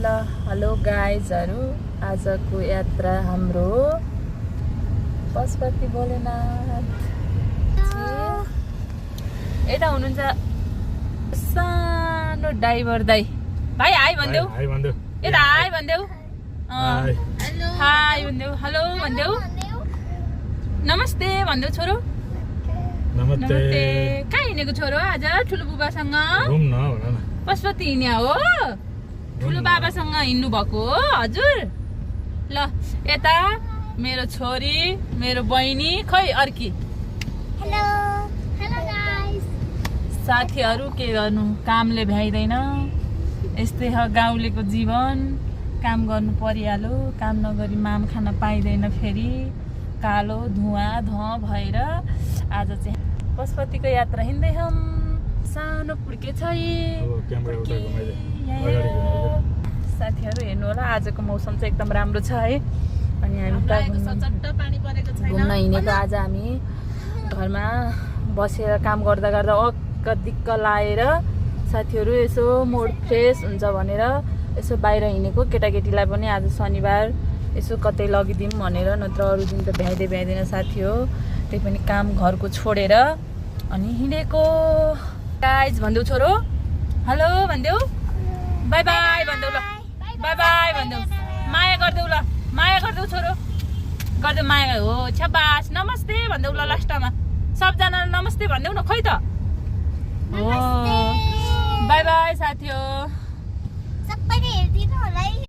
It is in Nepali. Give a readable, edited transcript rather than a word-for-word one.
ल हेलो गाइजहरु, आजको यात्रा हाम्रो पशुपति भोलेनाथ यता हुनुहुन्छ सानो ड्राइभर दाइ। भाइ हाई भन्देऊ, यता हाई भन्देऊ, हाई भन्देऊ, हेलो भन्देऊ, नमस्ते भन्देऊ छोरो। नमस्ते। कहाँ हिँडेको छोरो आज? ठुलो बुबासँग पशुपति हिँड्या हो? ठुलो बाबासँग हिँड्नु भएको हो हजुर? ल यता मेरो छोरी, मेरो बहिनी, खै अर्की। Hello hello guys. साथीहरु के गर्नु, कामले भ्याइदैन। यस्तै हो गाउँलेको जीवन, काम गर्नु परिहाल्यो। काम नगरी माम खान पाइदैन। फेरि कालो धुवाँ धुँ भएर आज चाहिँ पशुपतिको यात्रा हिँड्दै हौं। सानो पुर्के छ साथीहरु, हेर्नु होला आजको मौसम चाहिँ एकदम राम्रो छ है। अनि हामी घुम्न हिँडेको। आज हामी घरमा बसेर काम गर्दा गर्दा अक्क दिक्क लाएर साथीहरु यसो मोड फ्रेस हुन्छ भनेर यसो बाहिर हिँडेको। केटाकेटीलाई पनि आज शनिबार यसो कतै लगिदिउँ भनेर, नत्र अरू दिन त भ्याइँदैन साथी हो। त्यही पनि काम घरको छोडेर अनि हिँडेको। गाइज भन्देऊ छोरो, हेलो भन्देऊ, बाई बाई भन्देऊ, ल बाई बाई भन्देऊ, माया गर्देऊ, ल माया गर्देऊ छोरो, गर्देऊ माया हो। छ्याबास, नमस्ते भन्देऊ ल लास्टमा। सबजना नमस्ते भन्देऊ न, खै त हो। बाई बाई साथी हो। सबैले हेर्दिनु होला है।